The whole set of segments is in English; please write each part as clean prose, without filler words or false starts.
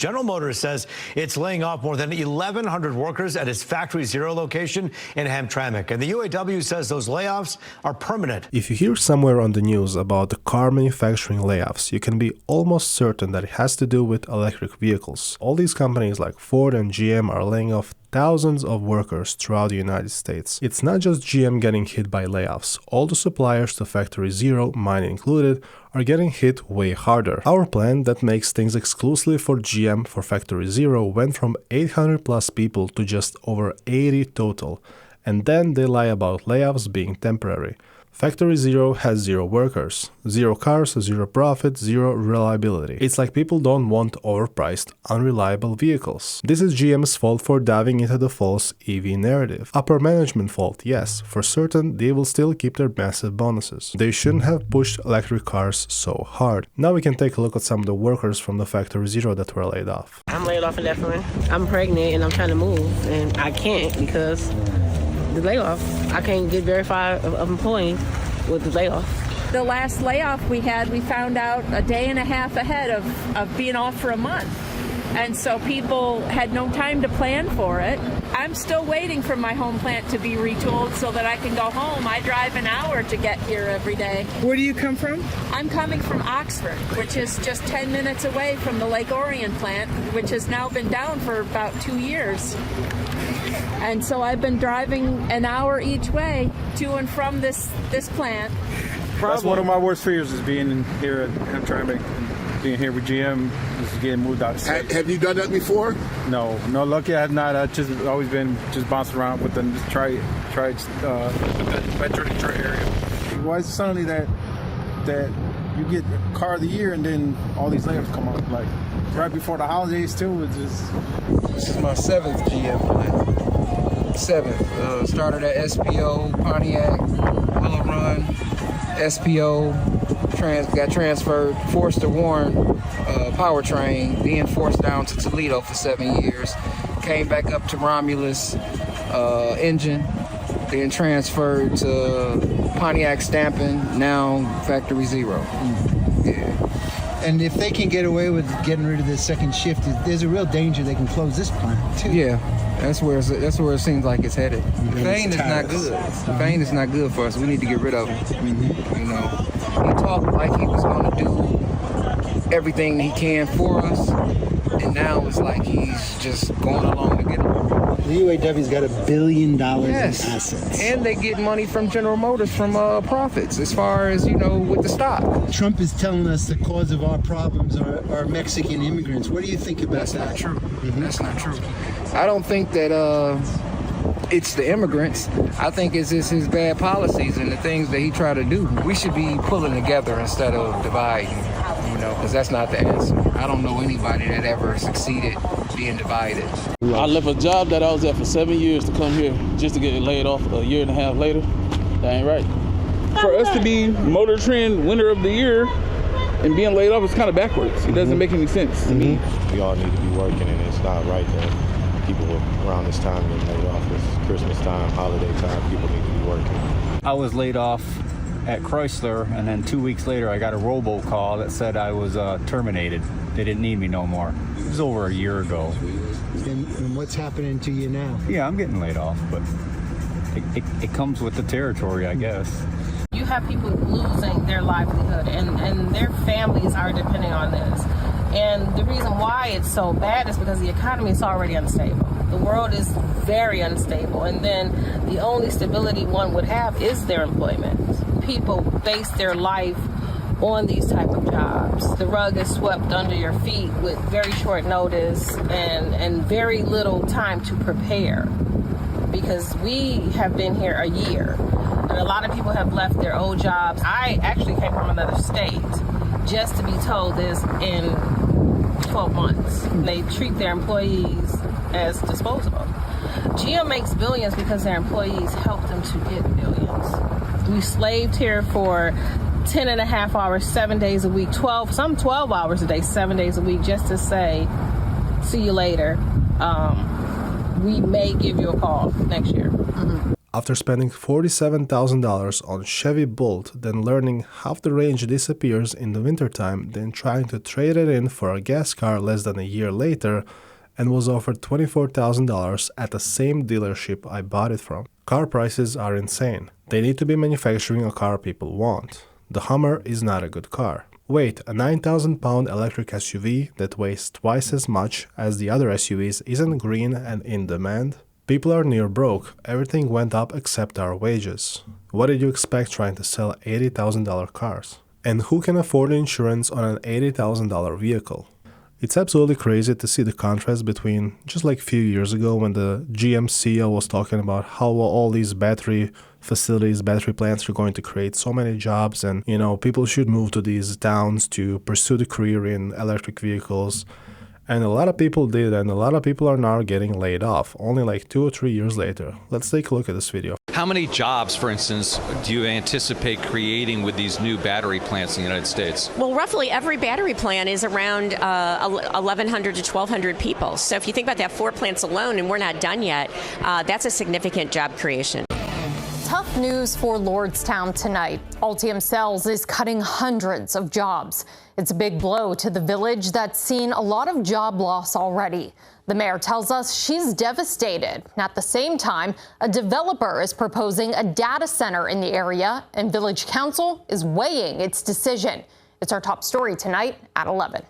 General Motors says it's laying off more than 1,100 workers at its Factory Zero location in Hamtramck. And the UAW says those layoffs are permanent. If you hear somewhere on the news about the car manufacturing layoffs, you can be almost certain that it has to do with electric vehicles. All these companies like Ford and GM are laying off thousands of workers throughout the United States. It's not just GM getting hit by layoffs. All the suppliers to Factory Zero, mine included, are getting hit way harder. Our plant that makes things exclusively for GM for Factory Zero went from 800 plus people to just over 80 total. And then they lie about layoffs being temporary. Factory Zero has 0 workers, 0 cars, 0 profit, 0 reliability. It's like people don't want overpriced, unreliable vehicles. This is GM's fault for diving into the false EV narrative. Upper management fault, yes. For certain, they will still keep their massive bonuses. They shouldn't have pushed electric cars so hard. Now we can take a look at some of the workers from the Factory Zero that were laid off. I'm laid off indefinitely. I'm pregnant and I'm trying to move, and I can't because the layoff. I can't get verified of employing with the layoff. The last layoff we had, we found out a day and a half ahead of being off for a month. And so people had no time to plan for it. I'm still waiting for my home plant to be retooled so that I can go home. I drive an hour to get here every day. Where do you come from? I'm coming from Oxford, which is just 10 minutes away from the Lake Orion plant, which has now been down for about 2 years. And so I've been driving an hour each way to and from this plant. That's one of my worst fears is being in here at Hamtramck and being here with GM, just getting moved out of state. Have you done that before? No, lucky I have not. I've just always been just bouncing around with them, just try the Metro Detroit area. Why is it suddenly that you get car of the year and then all these layoffs come up, like right before the holidays too? It's just... This is my 7th GM plant. 7th. Started at SPO, Pontiac, Willow Run, SPO, got transferred, forced to Warren powertrain, then forced down to Toledo for 7 years. Came back up to Romulus engine, then transferred to Pontiac stamping, now Factory Zero. Yeah. And if they can get away with getting rid of this second shift, there's a real danger they can close this plant too. Yeah, that's where it seems like it's headed. The vein is not good. The vein is not good for us. We need to get rid of it. You know, he talked like he was going to do everything he can for us, and now it's like he's just going along to get along. The UAW's got $1 billion in assets. And they get money from General Motors from profits as far as, with the stock. Trump is telling us the cause of our problems are Mexican immigrants. What do you think about that? That's not true. That's not true. I don't think that it's the immigrants. I think it's just his bad policies and the things that he tried to do. We should be pulling together instead of dividing, because that's not the answer. I don't know anybody that ever succeeded being divided. I left a job that I was at for 7 years to come here just to get laid off a year and a half later. That ain't right. For us to be Motor Trend Winner of the Year and being laid off is kind of backwards. It doesn't make any sense to me. We all need to be working, and it's not right that people around this time get laid off. It's Christmas time, holiday time, people need to be working. I was laid off at Chrysler, and then 2 weeks later I got a robocall that said I was terminated. They didn't need me no more. It was over a year ago. And what's happening to you now? Yeah, I'm getting laid off, but it comes with the territory, I guess. You have people losing their livelihood, and their families are depending on this. And the reason why it's so bad is because the economy is already unstable. The world is very unstable, and then the only stability one would have is their employment. People base their life on these type of jobs. The rug is swept under your feet with very short notice and very little time to prepare, because we have been here a year, and a lot of people have left their old jobs. I actually came from another state just to be told this in 12 months. They treat their employees as disposable. GM makes billions because their employees help them to get billions. We slaved here for 10 and a half hours, 7 days a week, 12 hours a day, 7 days a week, just to say, see you later. We may give you a call next year. After spending $47,000 on Chevy Bolt, then learning half the range disappears in the wintertime, then trying to trade it in for a gas car less than a year later, and was offered $24,000 at the same dealership I bought it from. Car prices are insane. They need to be manufacturing a car people want. The Hummer is not a good car. Wait, a 9,000-pound electric SUV that weighs twice as much as the other SUVs isn't green and in demand? People are near broke. Everything went up except our wages. What did you expect trying to sell $80,000 cars? And who can afford insurance on an $80,000 vehicle? It's absolutely crazy to see the contrast between just like a few years ago when the GM CEO was talking about how all these battery facilities, battery plants are going to create so many jobs, and people should move to these towns to pursue the career in electric vehicles. And a lot of people did, and a lot of people are now getting laid off, only like 2 or 3 years later. Let's take a look at this video. How many jobs, for instance, do you anticipate creating with these new battery plants in the United States? Well, roughly every battery plant is around 1,100 to 1,200 people. So if you think about that, 4 plants alone, and we're not done yet, that's a significant job creation. Tough news for Lordstown tonight. Altium Cells is cutting hundreds of jobs. It's a big blow to the village that's seen a lot of job loss already. The mayor tells us she's devastated. At the same time, a developer is proposing a data center in the area, and village council is weighing its decision. It's our top story tonight at 11.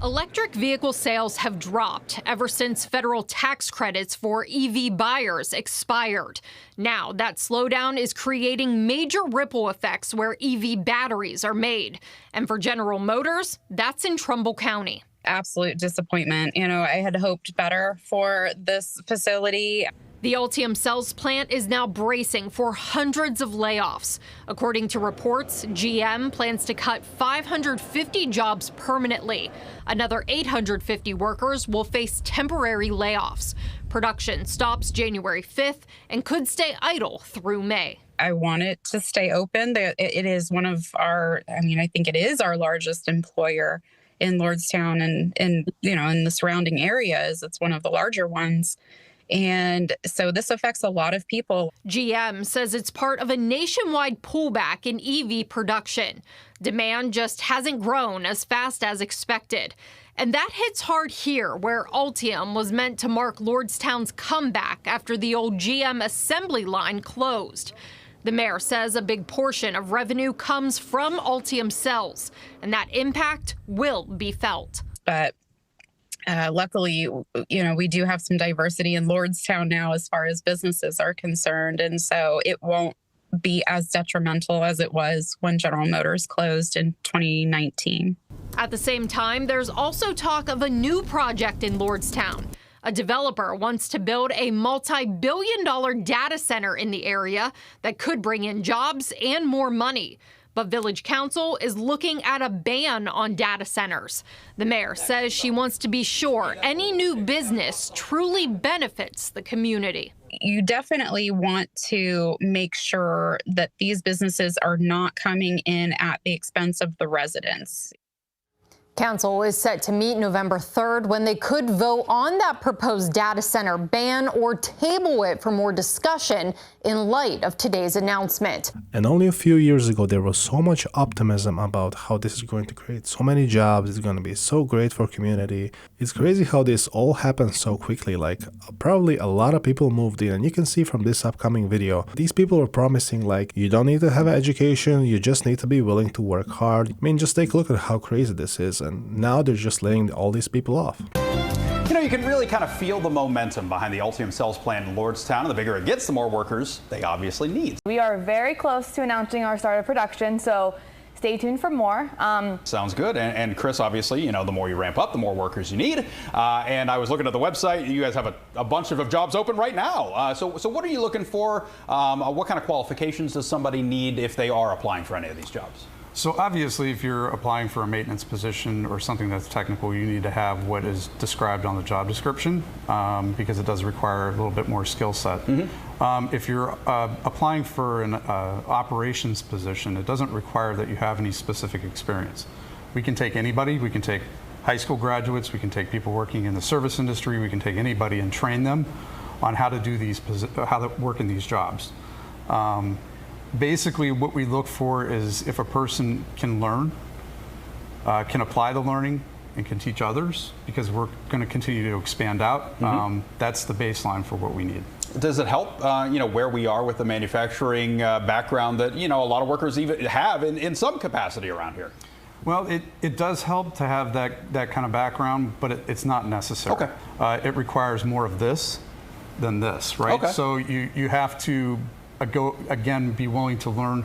Electric vehicle sales have dropped ever since federal tax credits for EV buyers expired. Now, that slowdown is creating major ripple effects where EV batteries are made. And for General Motors, that's in Trumbull County. Absolute disappointment. I had hoped better for this facility. The Altium Cells plant is now bracing for hundreds of layoffs. According to reports, GM plans to cut 550 jobs permanently. Another 850 workers will face temporary layoffs. Production stops January 5th and could stay idle through May. I want it to stay open. It is one of our, I think it is our largest employer in Lordstown and in the surrounding areas. It's one of the larger ones. And so this affects a lot of people. GM says it's part of a nationwide pullback in EV production. Demand just hasn't grown as fast as expected. And that hits hard here, where Altium was meant to mark Lordstown's comeback after the old GM assembly line closed. The mayor says a big portion of revenue comes from Altium Cells, and that impact will be felt. But luckily, we do have some diversity in Lordstown now as far as businesses are concerned. And so it won't be as detrimental as it was when General Motors closed in 2019. At the same time, there's also talk of a new project in Lordstown. A developer wants to build a multi-billion-dollar data center in the area that could bring in jobs and more money. But Village Council is looking at a ban on data centers. The mayor says she wants to be sure any new business truly benefits the community. You definitely want to make sure that these businesses are not coming in at the expense of the residents. Council is set to meet November 3rd when they could vote on that proposed data center ban or table it for more discussion in light of today's announcement. And only a few years ago, there was so much optimism about how this is going to create so many jobs. It's going to be so great for community. It's crazy how this all happened so quickly. Like, probably a lot of people moved in, and you can see from this upcoming video, these people were promising like, you don't need to have an education, you just need to be willing to work hard. Just take a look at how crazy this is. And now they're just laying all these people off. You can really kind of feel the momentum behind the Altium Cells plant in Lordstown, and the bigger it gets, the more workers they obviously need. We are very close to announcing our start of production, so stay tuned for more. Sounds good. And Chris, obviously, the more you ramp up, the more workers you need. And I was looking at the website. You guys have a bunch of jobs open right now. So what are you looking for? What kind of qualifications does somebody need if they are applying for any of these jobs? So obviously, if you're applying for a maintenance position or something that's technical, you need to have what is described on the job description because it does require a little bit more skill set. Mm-hmm. If you're applying for an operations position, it doesn't require that you have any specific experience. We can take anybody. We can take high school graduates. We can take people working in the service industry. We can take anybody and train them. on how to do how to work in these jobs. Basically, what we look for is if a person can learn, can apply the learning, and can teach others, because we're going to continue to expand out. That's the baseline for what we need. Does it help, where we are with the manufacturing background that, a lot of workers even have in some capacity around here? Well, it does help to have that kind of background, but it's not necessary. Okay. It requires more of this than this, right? Okay. So you have to be willing to learn.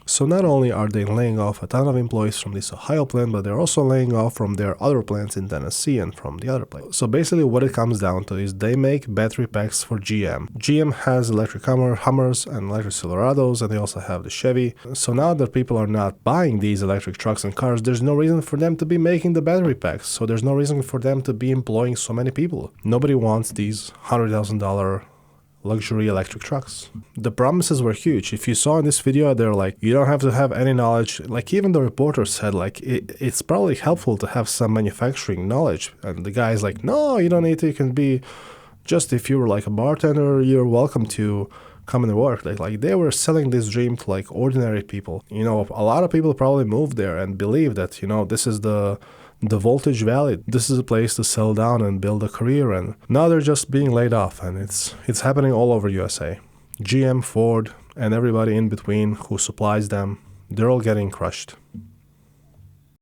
So not only are they laying off a ton of employees from this Ohio plant, but they're also laying off from their other plants in Tennessee and from the other place. So basically what it comes down to is they make battery packs for GM. GM has electric Hummers and electric Silverados, and they also have the Chevy. So now that people are not buying these electric trucks and cars, there's no reason for them to be making the battery packs. So there's no reason for them to be employing so many people. Nobody wants these $100,000 luxury electric trucks. The promises were huge. If you saw in this video, they're like, you don't have to have any knowledge. Like even the reporter said, like, it's probably helpful to have some manufacturing knowledge. And the guy's like, no, you don't need to. You can be just, if you were like a bartender, you're welcome to come and work. Like they were selling this dream to like ordinary people. A lot of people probably moved there and believe that, this is the Voltage Valley. This is a place to settle down and build a career, and now they're just being laid off, and it's happening all over USA. GM, Ford, and everybody in between who supplies them, they're all getting crushed.